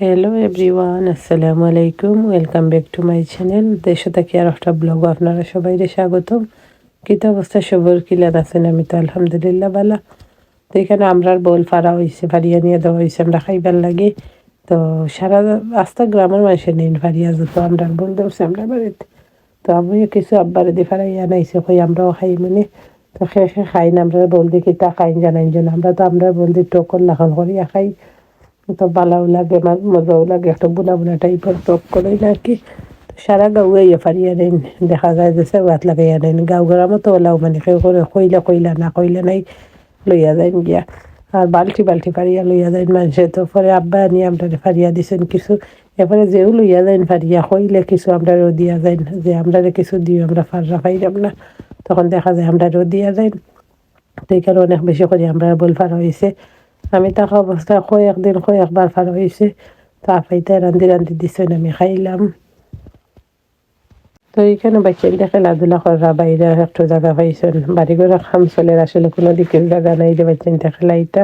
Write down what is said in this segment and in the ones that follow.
Hello everyone, আসসালামু আলাইকুম। Welcome back to my channel. দেশে থাকি আর একটা ব্লগ আপনারা সবাইকে স্বাগতম। কিতা অবস্থা সবর কিলান আছেন? আমি তো আলহামদুলিল্লাহ ভালো। তো এখানে আমরার বল ফাড়া হয়েছে, ফাড়িয়া নিয়ে দেওয়া হয়েছে আমরা খাইবার লাগে। তো সারা রাস্তা গ্রামের মানুষের নেই ফাড়িয়া যেত আমরার বল দেওয়া আমরা বাড়িতে। তো আমিও কিছু আব্বারে দিয়ে ফাড়াইয়া নাইছে কই আমরাও খাই মানে। তো খাই না আমরা বল দিয়ে কিতা খাইন জানাইন জন আমরা তো আমরা বল দিয়ে টকর লাখন করিয়া খাই। তো ভালোও লাগে, মজাও লাগে, একটা বুনা বুনা টাইপের টক করে নাকি। সারা গাঁও ইয়ে ফারিয়া নেন, দেখা যায় যে সেবাত লাগাইয়া নেন গাঁও গ্রামও ওলাও মানে কেউ করে কইলা কইলা না কইলে নাই লইয়া যাইন গিয়া। আর বালতি বালতি ফারিয়া লইয়া যাইন মানুষে। তো পরে আব্বা আনি আমরা ফারিয়া দিছেন কিছু। এরপরে যেও লইয়া যাইন ফারিয়া কইলে কিছু আমরা দিয়া যাইন যে আমরা কিছু দিও আমরা ফাররা পাইলাম না, তখন দেখা যায় আমরা দিয়া যাইন। তো এই কারণে অনেক বেশি করে আমরা বল ফারা হয়েছে। আমি থাকা অবস্থায় কয়েকবার ফার হয়েছে। তো আপাইতে রান্ধি রান্ধি দিছেন, আমি খাইলাম। তো এইখানে বাচ্চাদের খেলাধুলা করা বাইরে একটু জায়গা পাইছেন। বাড়ি ঘরে খাম চলে আসলে কোনো দিকের জায়গা নাই যে বাচ্চাদের খেলাইটা।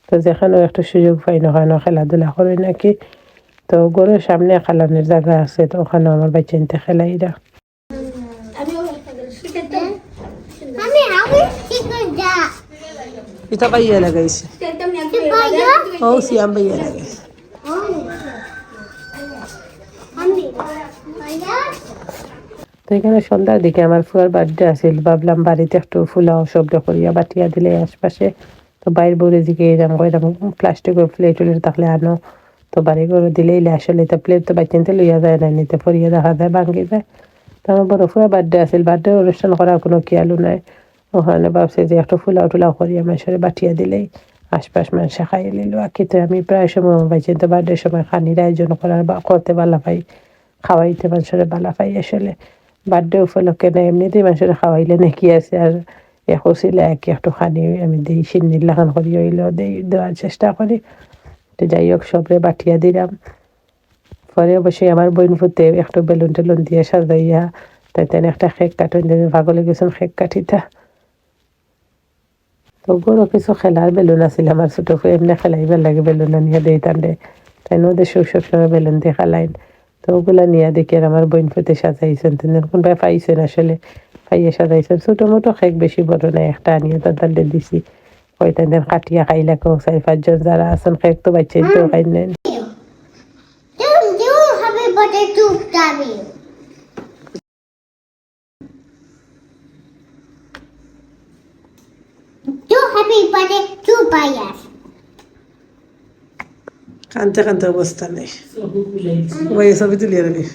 তো যেখানেও একটা সুযোগ পাই না ওখানেও খেলাধুলা করে নাকি। তো ঘরের সামনে খালানের জায়গা আছে, তো ওখানেও আমার বাচ্চাদের খেলাইরা। এটা বাইয়া লাগাইছে, ও সিয়াম বাইয়া লাগাইছে। তো এখানে সন্ধ্যার দিকে আমার ফুয়ার বার্থডে আছিল, ভাবলাম বাড়িতে একটু ফুলাও শব্দ করিয়া বাটিয়া দিলে আশপাশে। তো বাইর বলে দিকে এরকম প্লাস্টিকের প্লেট উলেট থাকলে আনো, তো বাড়ি করে দিলেই আসলে তো প্লেট তো বাচ্চাতে লইয়া যায় না, নিতে ফরিয়া দেখা যায় ভাঙ্গি যায়। তো আমার বড় ফুয়ার বার্থডে আছিল, বার্থডে অনুষ্ঠান করার কোনো খেয়ালও নাই। ওখানে ভাবছে যে একটু ফুলাও টুলাও করিয়া মানুষের বাটিয়া দিলেই আশপাশ মানুষে খাইয়ে নিল। আর কিন্তু আমি প্রায় সময় বাচ্চাতে বার্থডের সময় খানির আয়োজন করার বা করতে ভালো পাই, খাওয়াইতে মানুষের ভালো পাই। আসলে বার্থডে উপলক্ষে না এমনিতেই মানুষের খাওয়াইলে নাকি আছে। আর একুশিলে একে একটু খানি আমি দিই, সিন্নির লাখান করি হইলেও দেওয়ার চেষ্টা করি। তো যাই হোক সবরে বাটিয়া দিলাম। পরে অবশ্যই আমার বোন ফুটে একটু বেলুন টেলুন দিয়ে সাজাইয়া তাই তেন একটা কেক কাটুন ভাগলে গেছেন কেক কাটিতা। তো গরো কিছু খেলার বেলুন আছিল আমার ছোট এমনি খেলাইবার লাগে বেলুন নিয়ে দেই টানলে তাই ওদের সবসময় বেলুন দিয়ে খেলাইন। তো ওগুলা নিয়ে দেখি আর আমার বোন ফুটে সাজাইছেন, কোনবাই পাইছেন আসলে পাইয়ে সাজাইছেন। ছোটো মোটো কেক, বেশি বড় নাই, একটা আনিয়ে তাদের দিছি। ওই তাদের কাটিয়া খাইলা কেউ 4-5 জন যারা আছেন, কেক তো বাচ্চাই তো খাই নেন। কানতে কানতে অবস্থা নেই, ওই ছবি তুলিয়ে রাখি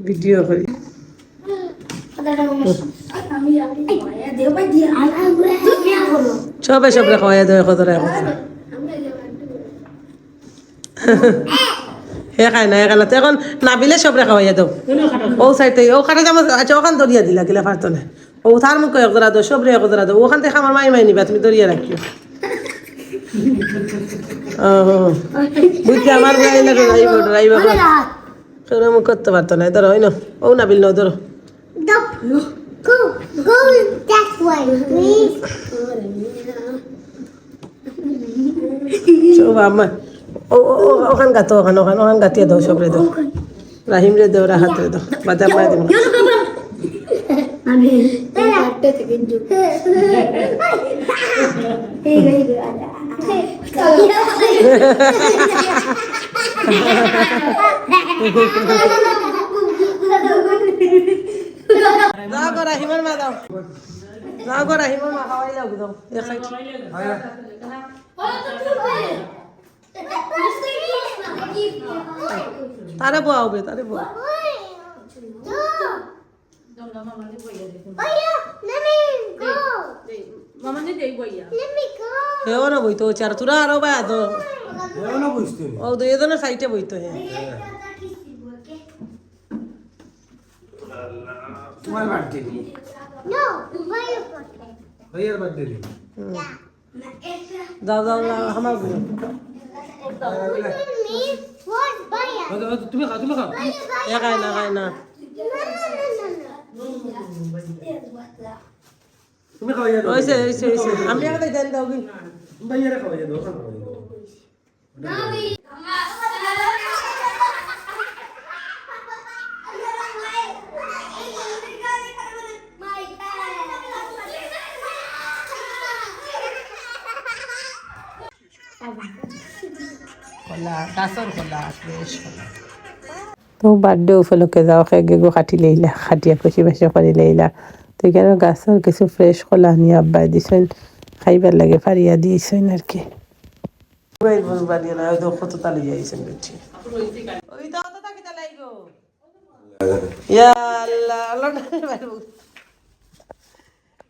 ভিডিও করি। সবাই সব খাওয়াই দেয় কত হে খায় না এখানে তো এখন নাবিলে সবরে খাওয়াইয়া দাও। ও সাইতে ও খাটে যেমন আচ্ছা ওখান দরিয়া দিলা গিলা পারতো না। ও তার মুখে একজরা দাও, সবরে একজরা দাও। ওখান থেকে আমার মাই নিবা, তুমি দরিয়া রাখিও। বুঝছি আমার গাইলে ডরাইব কেউ মুখ করতে পারতো না। ধরো হয় না, ও নাবিল ন ধরো। আমার ওখান গাতো ওখান গাতিয়ে দাও, সবরে দাও, রাহিম রে দাও, রাহাত রে দাও, বাদাম মায় দেবো। যাও গো রাহিমের মা দাও, যাও গো রাহিমের মা খাওয়াই দাও দাও। তারে বোয়াবে, তারে বোয়া হেও না বইতো চার তোরা আরো বা আদো ও দুই জনের সাইটে বইতো। হ্যাঁ তোমার বার্থডে নো ভাইয়ার বার্থডে দাও দাও আমার তুমি খাও, তুমি খাও। খায় না, খায় না। তুমি খাওয়াইয়া দাও হইছে হইছে হইছে আমি একটা দেন দাও কি ভাইয়ারে খাওয়াইয়া দাও খাওয়াইয়া দাও কলা গাছর কলা ফ্রেশ কলা তো বার্থডে উপলক্ষে যাও খেগে গো কাটি লইলা খাটিয়া খুশি বাসি করে লইলা তো এখানে গাছের কিছু ফ্রেশ কলা নিয়ে আব্বাই দিছেন খাইবার লাগে ফারিয়া দিয়েছেন আর কি কত তালি যাইছেন বেটি ওই তো অত তাকি তালাই গো ইয়া আল্লাহ আল্লাহ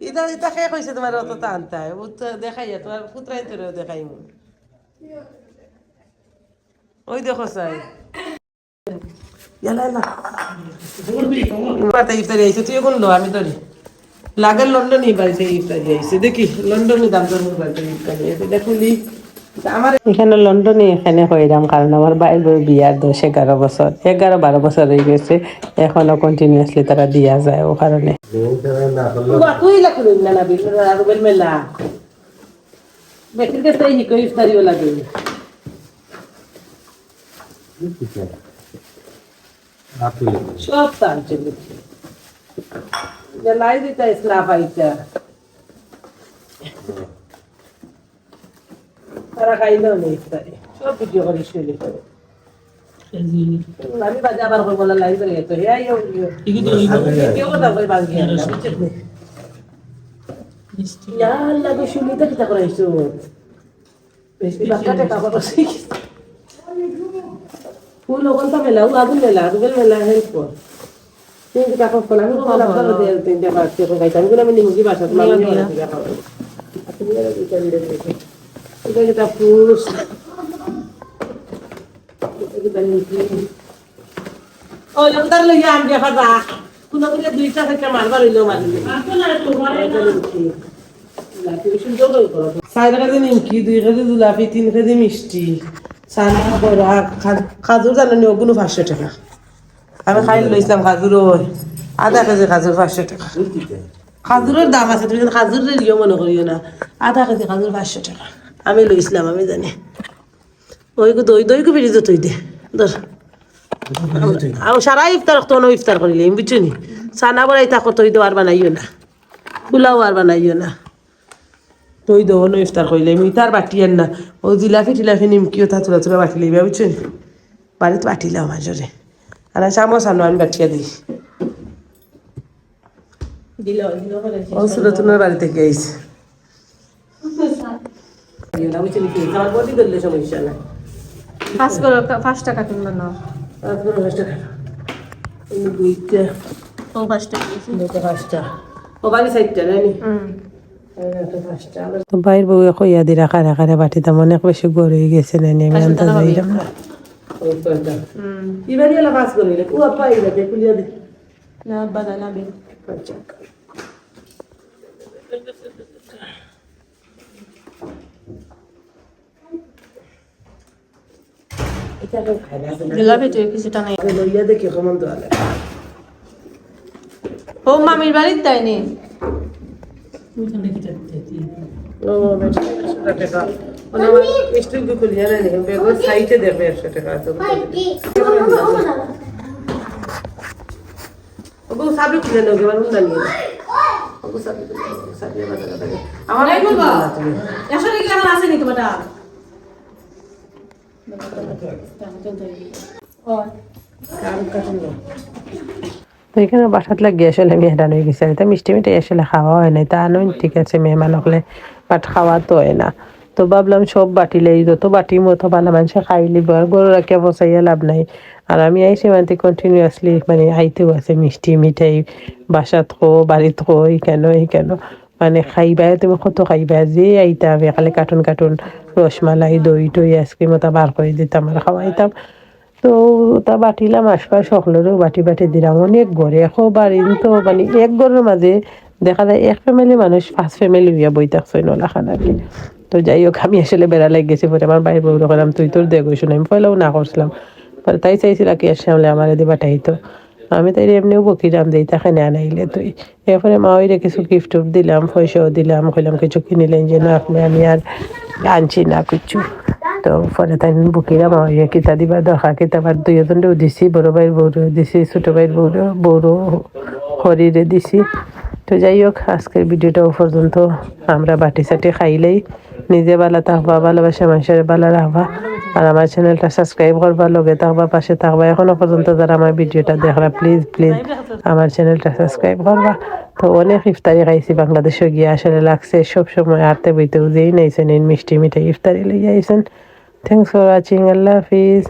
ইদা ইদা শেষ হয়েছে তোমার অত টানতা দেখাইয়া তোমার পুত্রাই তোর দেখাই ওই দেখো চাই ইফতারি আইছে তুই এখন লো আমি ধরি লাগের লন্ডনই বাড়িতে ইফতারি আইছে দেখি লন্ডনে দাম তোর বাড়িতে ইফতারি আইছে দেখুলি আমার এখানে লন্ডনে এখানে হইলাম কারণ আমার বাইরের বিয়ার 10-11 বছর 11-12 বছর হয়ে গেছে এখনো কন্টিনিউয়াসলি তারা দিয়া যায় ও কারণে তুই লাগুন না না বিল আর বেল মেলা বেটির কাছে হিকো ইফতারিও লাগে সব টানছে লাই দিতে স্নাপ আইতা তারা খাইলো নেই ইফতারি সব ভিডিও করে শুনে আমি বাজে আবার বলা লাই করে তো কেউ কথা কই বাজি আল্লাহ গো শুনিতে কিতা করাইছো বেশি বাকাতে কাপড় আছে ফুল ওখানটা মেলা আগুন মেলা আগুন মেলা হেল্প কর কিন্তু কাপড় ফলা আমি বলা বলা দিয়ে তিনটা বাচ্চা করে গাইতাম গুলো আমি নিমুজি বাসা মানে দিয়ে খাওয়া আপনি এর দিকে দিলে এটা যেটা পুরুষ ও লন্ডন লইয়া আম দেখা যা কোন কোন দুইটা থেকে মারবার হইলো মারলি সাইড কাজে নিমকি 2 কেজি জুলাপি 3 কেজি মিষ্টি সানা বড়া খাজুর জানেন ওগুলো 500 টাকা আমি খাই লইছিলাম খাজুর আধা কেজি খাজুর 500 টাকা খাজুরের দাম আছে তুমি খাজুরের ইয়ে মনে করিও না আধা কেজি খাজুর 500 টাকা আমি লইছিলাম আমি জানি ওই দই দই কো বেরিয়ে যেত দে ধর আর সারা ইফতার তো ইফতার করিলে বুঝছো নি সানা বড়াই থাকো তৈ দেওয়ার বানাইও না পোলাও আর বানাইও না তৈ দেবো না ইফতার করিলে মিঠার বাটিয়েন না ও জিলাপি টিলাপি নিমকিও তা তোলা তোলা বাটি লইবা বুঝছো নি বাড়িতে বাটিলাম মাজরে আর চামচ আনো আমি বাটিয়া দিই ও সুরতনের বাড়ি থেকে আইছে আমার বডি করলে সমস্যা নাই 5 টাকা কিনলো না তো বাইর বউ কইয়া দি রাখা রাখারে বাটিতাম অনেক বেশি গড় হয়ে গেছে না আমি আনতে যাইলাম না লইয়া দেখি কেমন তো ও মামির বাড়ির তাইনি আসেনি তোমাটা তো এখানে বাসাত লাগিয়ে আসলে আমি হেরান হয়ে গেছি তা মিষ্টি মিঠাই আসলে খাওয়া হয় না তা নয় ঠিক আছে মেহমান হলে বাট খাওয়া তো হয় না তো ভাবলাম সব বাটিলে যত বাটি মতো ভালো মানুষে খাই লিব আর গরু রাখিয়া বসাইয়া লাভ নাই আর আমি আইসি মানে কন্টিনিউয়াসলি মানে আইতেও আছে মিষ্টি মিঠাই বাসাত খো বাড়িত খো এই কেন মানে খাইবা তুমি কত খাইবা যে আইতা আমি খালি কার্টুন রসমালাই দই টই আইসক্রিম ওটা বার করে দিতাম আর খাওয়াইতাম তো তা বাটিলাম আশপাশ সকলেরও বাটি দিলাম অনেক ঘরে এখন বাড়ি তো মানে এক ঘরের মাঝে দেখা যায় এক ফ্যামিলি মানুষ 5 ফ্যামিলি হইয়া বই থাকছে নলা খানা কি তো যাই হোক আমি আসলে বেড়া লাগ গেছি পরে আমার বাইরে বউ করলাম তুই তোর দে গইস আমি পয়লাও না করছিলাম পরে তাই চাইছিল কি আসলে আমার এদি বাটাইতো আমি তাই এমনিও বকিরাম দিই তাকে না নাইলে তুই এরপরে মা ওইরে কিছু গিফট দিলাম পয়সাও দিলাম কইলাম কিছু কিনিলেন যে না আপনি আমি আর আনছি না কিছু তো পরে তাই বকিরাম ওই কিতা দিবা দরকার কিতা আবার দুইজনেও দিছি বড় ভাইয়ের বউরেও দিছি ছোট ভাইয়ের বউরও হরিরে দিছি তো যাই হোক আজকের ভিডিওটা পর্যন্ত আমরা বাটি সাটি খাইলেই নিজে বালা থাকবা ভালোবাসা মানুষের বালা রাখবা আর আমার চ্যানেলটা সাবস্ক্রাইব করবা লগে থাকবা পাশে থাকবা এখনো পর্যন্ত যারা আমার ভিডিওটা দেখরা প্লিজ আমার চ্যানেলটা সাবস্ক্রাইব করবা তো অনেক ইফতারি খাইছি বাংলাদেশে গিয়ে আসলে লাগছে সব সময় আরতে বইতেও যেই নাইছেন এই মিষ্টি মিঠাই ইফতারি লইয়া আইছেন thanks for watching Allah Hafiz